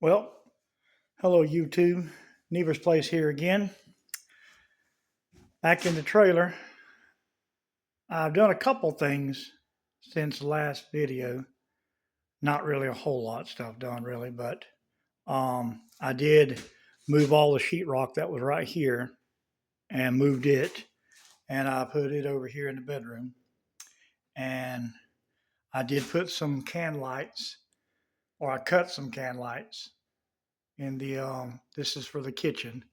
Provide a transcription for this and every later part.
Well, hello YouTube. Never's Place here again. Back in the trailer. I've done a couple things since the last video. Not really a whole lot of stuff done really, but I did move all the sheetrock that was right here and moved it, and I put it over here in the bedroom. And I did put some can lights, or I cut some can lights in the this is for the kitchen.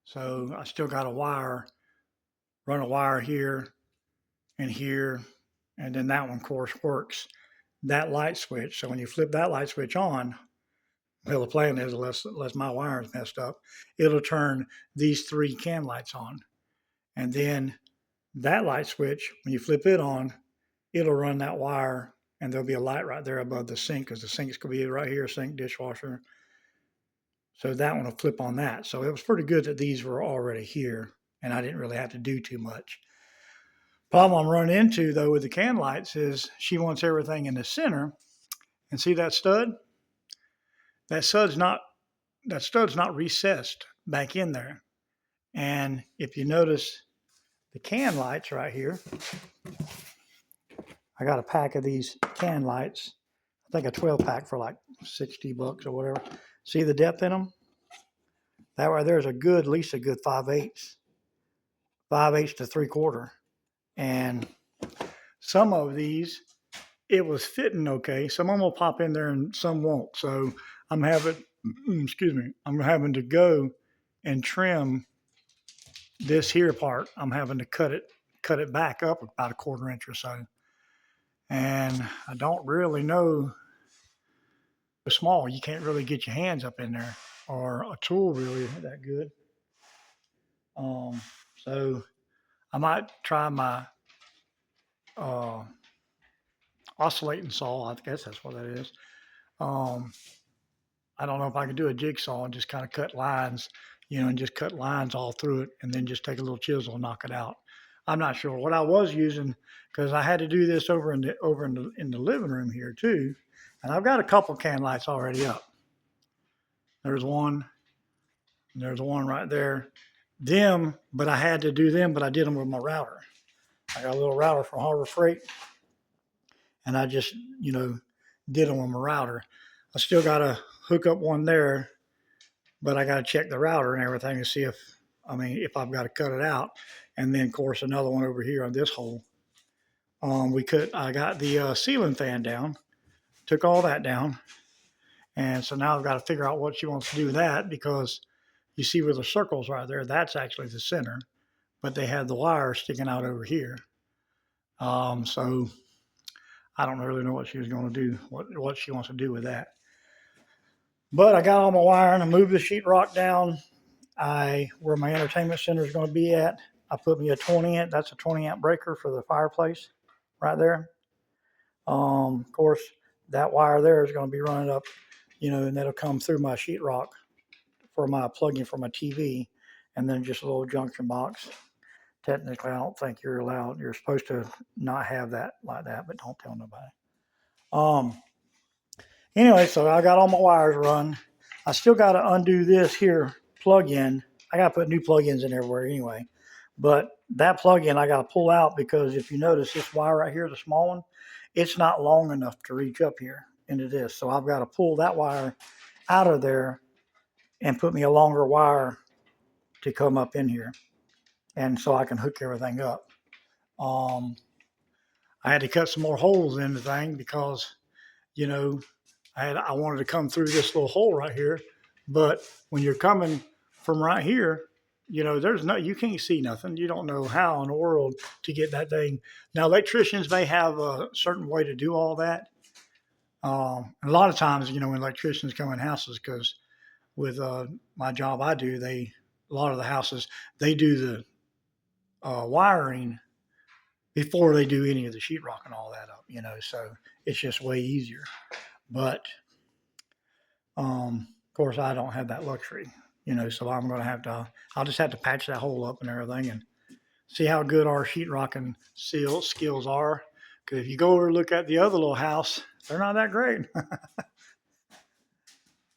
So I still got a wire, run a wire here and here, and then that one, of course, works that light switch. So when you flip that light switch on, well, the plan is, unless my wire is messed up, it'll turn these three can lights on. And then that light switch, when you flip it on, it'll run that wire, and there'll be a light right there above the sink, because the sink's going to be right here, sink, dishwasher. So that one will flip on that. So it was pretty good that these were already here, and I didn't really have to do too much. Problem I'm running into though with the can lights is she wants everything in the center. And see that stud? That stud's not recessed back in there. And if you notice the can lights right here, I got a pack of these can lights. I think a 12 pack for like $60 or whatever. See the depth in them? That right there's at least a good 5/8, 5/8 to 3/4. And some of these, it was fitting okay. Some of them will pop in there and some won't. So I'm having, I'm having to go and trim this here part. I'm having to cut it back up about a 1/4 inch or so. And I don't really know, it's small. You can't really get your hands up in there, or a tool really isn't that good. So I might try my oscillating saw. I guess that's what that is. I don't know if I can do a jigsaw and just kind of cut lines, and just cut lines all through it, and then just take a little chisel and knock it out. I'm not sure what I was using, because I had to do this over in the living room here too, and I've got a couple can lights already up. There's one, and there's one right there. Them, but I had to do them, but I did them with my router. I got a little router from Harbor Freight, and I just did them with my router. I still got to hook up one there, but I got to check the router and everything to see if I've got to cut it out. And then, of course, another one over here on this hole. I got the ceiling fan down, took all that down. And so now I've got to figure out what she wants to do with that, because you see where the circle's right there, that's actually the center, but they had the wire sticking out over here. So I don't really know what she was going to do, what she wants to do with that. But I got all my wiring. I moved the sheetrock down. Where my entertainment center is going to be at, I put me a 20 amp. That's a 20 amp breaker for the fireplace right there. Of course, that wire there is going to be running up, and that'll come through my sheetrock for my plug-in for my TV, and then just a little junction box. Technically, I don't think you're allowed. You're supposed to not have that like that, but don't tell nobody. Anyway, so I got all my wires run. I still got to undo this here plug-in. I got to put new plug-ins in everywhere anyway. But that plug-in I got to pull out, because if you notice this wire right here, the small one, it's not long enough to reach up here into this. So I've got to pull that wire out of there and put me a longer wire to come up in here. And so I can hook everything up. I had to cut some more holes in the thing, because, I wanted to come through this little hole right here. But when you're coming from right here, you can't see nothing. You don't know how in the world to get that thing. Now, electricians may have a certain way to do all that. A lot of times, when electricians come in houses, because with my job I do, a lot of the houses, they do the wiring before they do any of the sheetrock and all that up, so it's just way easier. But of course, I don't have that luxury, so I'll just have to patch that hole up and everything, and see how good our sheetrocking skills are. Because if you go over and look at the other little house, they're not that great.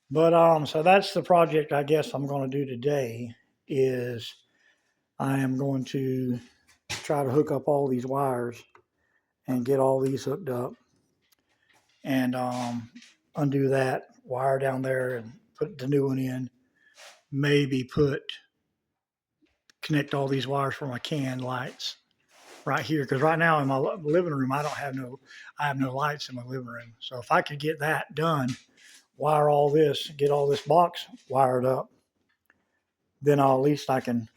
But so that's the project I guess I'm going to do today is I am going to try to hook up all these wires and get all these hooked up and undo that wire down there and put the new one in. Maybe connect all these wires for my can lights right here because right now in my living room I have no lights in my living room. So if I could get that done, wire all this, get all this box wired up, then at least I can,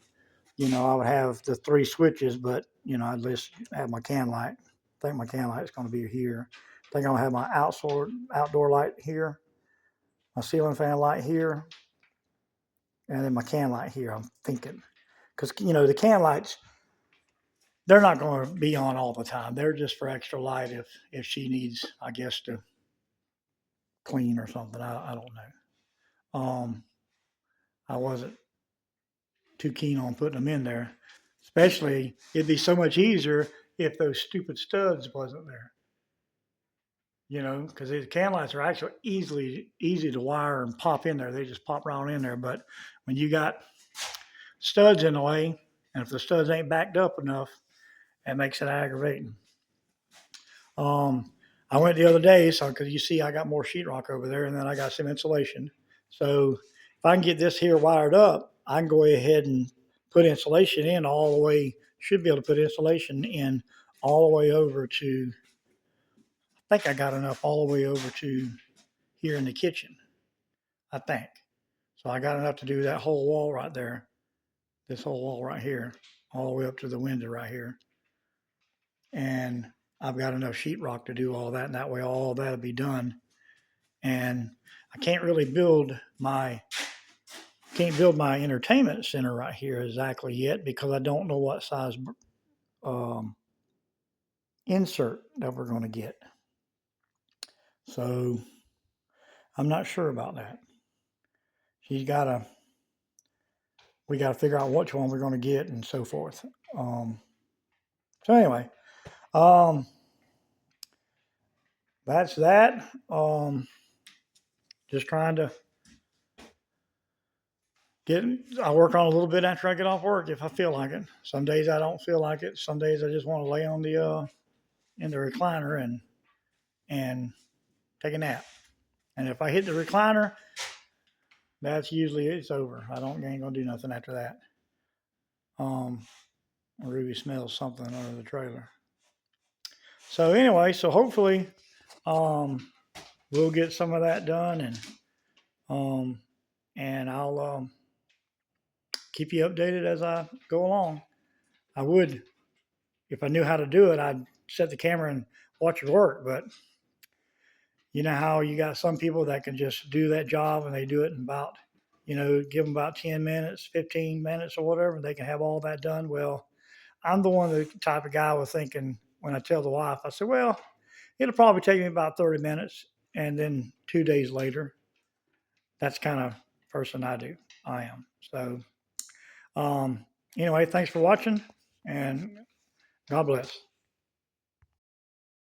I would have the three switches, but I'd just have my can light. I think my can light is going to be here. I think I'll have my outdoor light here, my ceiling fan light here, and then my can light here. I'm thinking because the can lights, they're not going to be on all the time. They're just for extra light if she needs, I guess, to clean or something. I don't know. I wasn't too keen on putting them in there. Especially, it'd be so much easier if those stupid studs wasn't there. Because the can lights are actually easy to wire and pop in there. They just pop right in there. But when you got studs in the way, and if the studs ain't backed up enough, that makes it aggravating. I went the other day, so because you see, I got more sheetrock over there, and then I got some insulation. So if I can get this here wired up, I can go ahead and put insulation in all the way. Should be able to put insulation in all the way over to. I think I got enough all the way over to here in the kitchen. I think so. I got enough to do that whole wall right there, this whole wall right here, all the way up to the window right here, and I've got enough sheetrock to do all that, and that way all that'll be done. And I can't build my entertainment center right here exactly yet because I don't know what size um, insert that we're going to get. So I'm not sure about that. We got to figure out which one we're going to get and so forth. So anyway, um, that's that. Just trying to I work on a little bit after I get off work if I feel like it. Some days I don't feel like it. Some days I just want to lay on the in the recliner and take a nap. And if I hit the recliner, that's usually it's over. Ain't gonna do nothing after that. Ruby smells something under the trailer. So anyway, so hopefully, we'll get some of that done and I'll keep you updated as I go along. I would, if I knew how to do it, I'd set the camera and watch it work. But you know how you got some people that can just do that job and they do it in about, give them about 10 minutes, 15 minutes or whatever. They can have all that done. Well, I'm the type of guy I was thinking when I tell the wife, I said, well, it'll probably take me about 30 minutes. And then 2 days later, that's kind of person I am. So, anyway, thanks for watching and God bless.